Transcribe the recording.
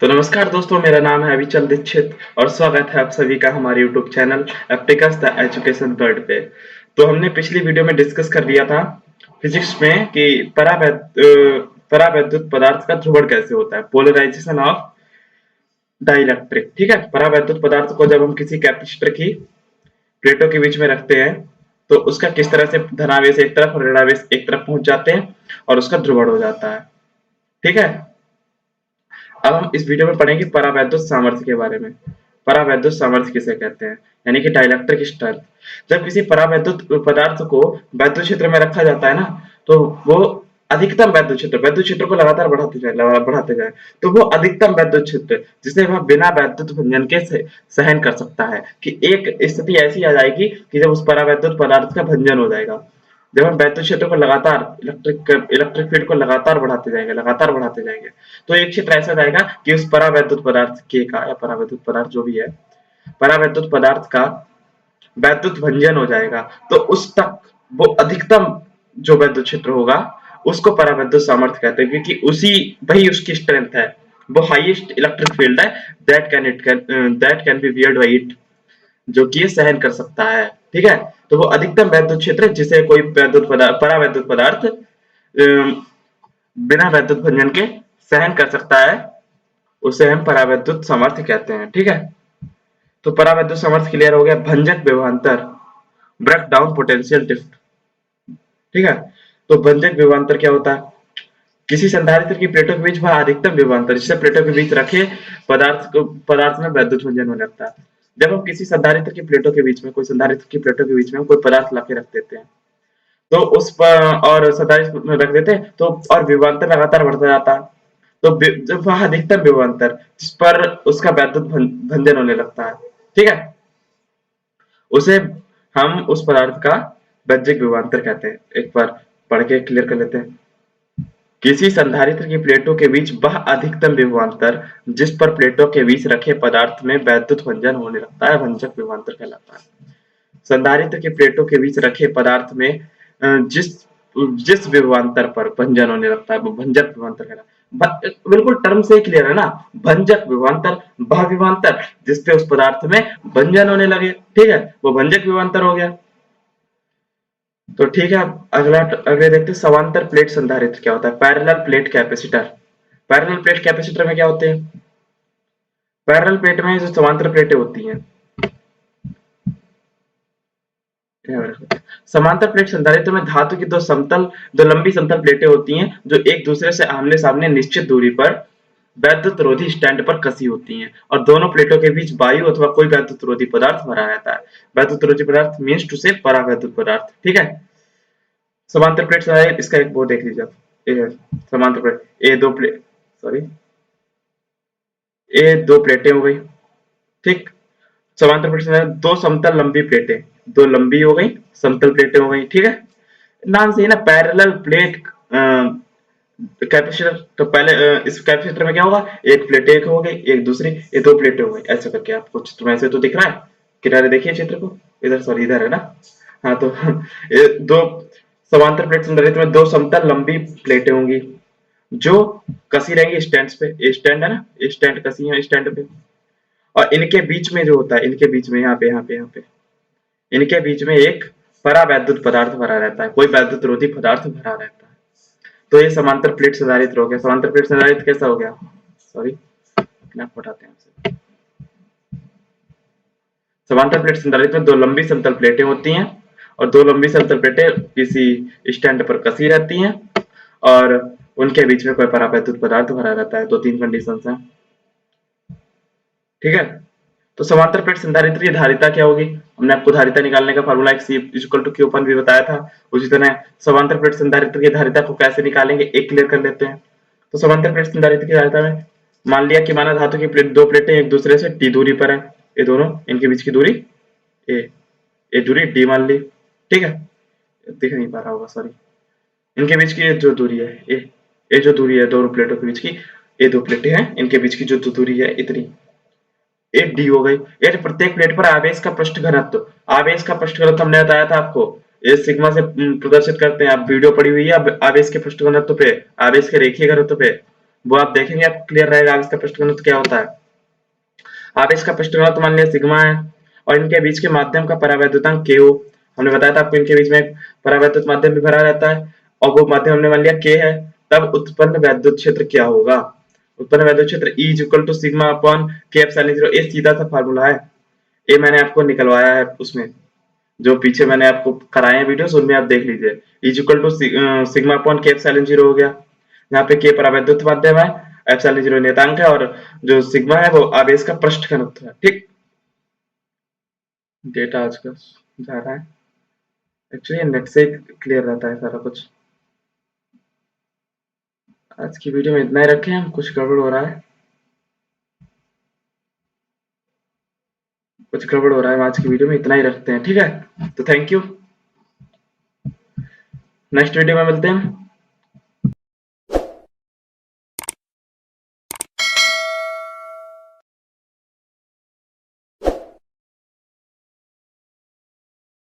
तो नमस्कार दोस्तों, मेरा नाम है अविचल दीक्षित और स्वागत है आप सभी का हमारे YouTube चैनल एप्टिकस द एजुकेशन वर्ल्ड पे। तो हमने पिछली वीडियो में डिस्कस कर लिया था फिजिक्स में कि परावैद्युत पदार्थ का ध्रुवण कैसे होता है, पोलराइजेशन ऑफ डाइलेक्ट्रिक। ठीक है, परावैद्युत पदार्थ को जब हम किसी कैपेसिटर की प्लेटों के बीच में रखते हैं तो उसका किस तरह से धनावेश एक तरफ और ऋणावेश एक तरफ पहुंच जाते हैं और उसका ध्रुवण हो जाता है। ठीक है, अब हम इस वीडियो में पढ़ेंगे परावैद्युत सामर्थ्य के बारे में। परावैद्युत सामर्थ्य किसे कहते हैं, यानी कि डाइलेक्ट्रिक स्ट्रेंथ। जब किसी परावैद्युत पदार्थ को वैद्युत क्षेत्र में रखा जाता है ना, तो वो अधिकतम वैद्युत क्षेत्र को लगातार बढ़ाते जाए तो वो अधिकतम वैद्युत क्षेत्र जिसे वह बिना वैद्युत भंजन के सहन कर सकता है कि एक स्थिति ऐसी आ जाएगी कि जब उस परावैद्युत पदार्थ का भंजन हो जाएगा। जब हम वैद्युत क्षेत्र को लगातार इलेक्ट्रिक फील्ड को लगातार बढ़ाते जाएंगे तो एक क्षेत्र ऐसा जाएगा कि उस परावैद्युत पदार्थ के का या परावैद्युत पदार्थ जो भी है, परावैद्युत पदार्थ का वैद्युत भंजन हो जाएगा। तो उस तक वो अधिकतम जो वैद्युत क्षेत्र होगा उसको परावैद्युत सामर्थ्य कहते हैं, क्योंकि वही उसकी स्ट्रेंथ है, वो हाईएस्ट इलेक्ट्रिक फील्ड है that can be beared by it, जो कि ये सहन कर सकता है। ठीक है, तो वो अधिकतम वैद्युत क्षेत्र जिसे कोई परावैद्युत पदार्थ बिना वैद्युत भंजन के सहन कर सकता है उसे हम परावैद्युत सामर्थ्य कहते हैं। ठीक है, तो परावैद्युत सामर्थ्य क्लियर हो गया। भंजक विभवांतर, ब्रेक डाउन पोटेंशियल ड्रिफ्ट। ठीक है, तो भंजक विभवांतर क्या होता है? किसी संधारित्र की प्लेटों के बीच वह अधिकतम विभवांतर जिसे प्लेटों के बीच रखे पदार्थ में वैद्युत भंजन होने लगता है। जब हम किसी संधारित्र की प्लेटों के बीच में कोई पदार्थ लाके रख देते हैं तो उस पर और संधारित्र में रख देते हैं तो और विभवांतर लगातार बढ़ता जाता है, तो जब वह अधिकतम विभवांतर जिस पर उसका वैद्युत भंजन होने लगता है, ठीक है, उसे हम उस पदार्थ का वैद्युत विभवांतर कहते हैं। एक बार पढ़ के क्लियर कर लेते हैं। किसी संधारित्र की प्लेटों के बीच वह अधिकतम विभवांतर जिस पर प्लेटों के बीच रखे पदार्थ में वैद्युत भंजन होने लगता है भंजक विभवांतर कहलाता है। संधारित्र की प्लेटों के बीच रखे पदार्थ में जिस जिस विभवांतर पर भंजन होने लगता है वो भंजक विभवांतर कहलाता है। बिल्कुल टर्म से क्लियर है ना, भंजक विभवांतर, वह विभवांतर जिसपे उस पदार्थ में भंजन होने लगे, ठीक है, वो भंजक विभवांतर हो गया। तो ठीक है, अगले देखते हैं समांतर प्लेट संधारित्र क्या होता है। Parallel plate capacitor. Parallel plate capacitor में क्या होते हैं? पैरेलल प्लेट में जो समांतर प्लेटें होती हैं, समांतर प्लेट संधारित्र में धातु की दो लंबी समतल प्लेटें होती हैं जो एक दूसरे से आमने सामने निश्चित दूरी पर वैद्युत रोधी स्टैंड पर कसी होती हैं और दोनों प्लेटों के बीच वायु अथवा कोई वैद्युत रोधी पदार्थ भरा रहता है। वैद्युत रोधी पदार्थ मीन्स टू से परावैद्युत पदार्थ। ठीक है, समांतर प्लेट संधारित्र, इसका एक वो देख लीजिए आप। समांतर प्लेट ए दो प्लेटें हो गई। ठीक, समांतर प्लेट संधारित्र दो समतल लंबी प्लेटें, दो लंबी हो गई समतल प्लेटें हो गई। ठीक है, नाम से ही ना पैरेलल प्लेट कैपेसिटर। तो पहले इस कैपेसिटर में क्या होगा, एक प्लेट एक हो गई, एक दूसरी, ये दो प्लेटें हो गई। ऐसे करके आपको चित्र में ऐसे तो दिख रहा है, किनारे देखिए चित्र को, इधर सॉरी इधर है ना। हाँ, तो ये दो समांतर प्लेट संधारित्र में दो समतल लंबी प्लेटें होंगी जो कसी रहेंगी स्टैंड पे। ये स्टैंड है ना, ये स्टैंड कसी है स्टैंड पे, और इनके बीच में जो होता है, इनके बीच में यहाँ पे इनके बीच में एक परावैद्युत पदार्थ भरा रहता है, कोई वैद्युत रोधी पदार्थ भरा रहता है। तो ये समांतर प्लेट संधारित्र हो गया। समांतर प्लेट संधारित्र कैसा हो गया, सॉरी नाक हटाते हैं। समांतर प्लेट संधारित्र में दो लंबी समतल प्लेटें होती हैं और दो लंबी समतल प्लेटें किसी स्टैंड पर कसी रहती हैं और उनके बीच में कोई परावैद्युत पदार्थ भरा रहता है। दो तीन कंडीशंस हैं। ठीक है, तो समांतर प्लेट संधारित्र की धारिता क्या होगी? हमने आपको धारिता निकालने का फार्मूला C=Q भी बताया था। उसी तरह समांतर प्लेट संधारित्र की धारिता को कैसे निकालेंगे एक क्लियर कर लेते हैं। तो समांतर प्लेट संधारित्र की धारिता में मान लिया कि माना धातु की प्लेट, दो प्लेटें एक दूसरे से d दूरी पर है, ये दोनों, इनके बीच की दूरी ए दूरी d मान ली। ठीक है, दिख नहीं पा रहा होगा, सॉरी। इनके बीच की जो दूरी है ये जो दूरी है दोनों प्लेटों के बीच की, ये दो प्लेटें हैं, इनके बीच की जो दूरी है इतनी, एक डी हो गई। यानी प्रत्येक प्लेट पर आवेश का पृष्ठ घनत्व, हमने बताया था आपको, ये सिग्मा से प्रदर्शित करते हैं। आप वीडियो पड़ी हुई है आवेश के पृष्ठ घनत्व पे, आवेश के रेखीय घनत्व पे, वो आप देखेंगे, आपको क्लियर रहेगा आवेश का पृष्ठ घनत्व क्या होता है। आवेश का पृष्ठ घनत्व मान लिया सिग्मा है, और इनके बीच के माध्यम का परावैद्युतांक के ओ, हमने बताया था आपको, इनके बीच में एक परावैद्युत माध्यम भी भरा रहता है, और वो माध्यम हमने मान लिया के है, तब उत्पन्न वैद्युत क्षेत्र क्या होगा। उत्पन्न वैद्युत क्षेत्र E is equal to sigma upon k epsilon 0, ये सीधा सा फार्मूला है, ये मैंने आपको निकलवाया है उसमें, जो पीछे मैंने आपको कराए हैं वीडियोस, उनमें आप देख लीजिए। E is equal to sigma upon k epsilon 0 हो गया, यहाँ पे के परावैद्युत माध्यम है, एप्सिलॉन 0 नियतांक है, और जो सिग्मा है वो आवेश का पृष्ठ घनत्व है। ठीक, डेटा आज का जा रहा है, एक्चुअली नेट से क्लियर रहता है सारा कुछ। आज की वीडियो में इतना ही रखें हम, कुछ गड़बड़ हो रहा है, कुछ गड़बड़ हो रहा है, आज की वीडियो में इतना ही रखते हैं, ठीक है। तो थैंक यू, नेक्स्ट वीडियो में मिलते हैं।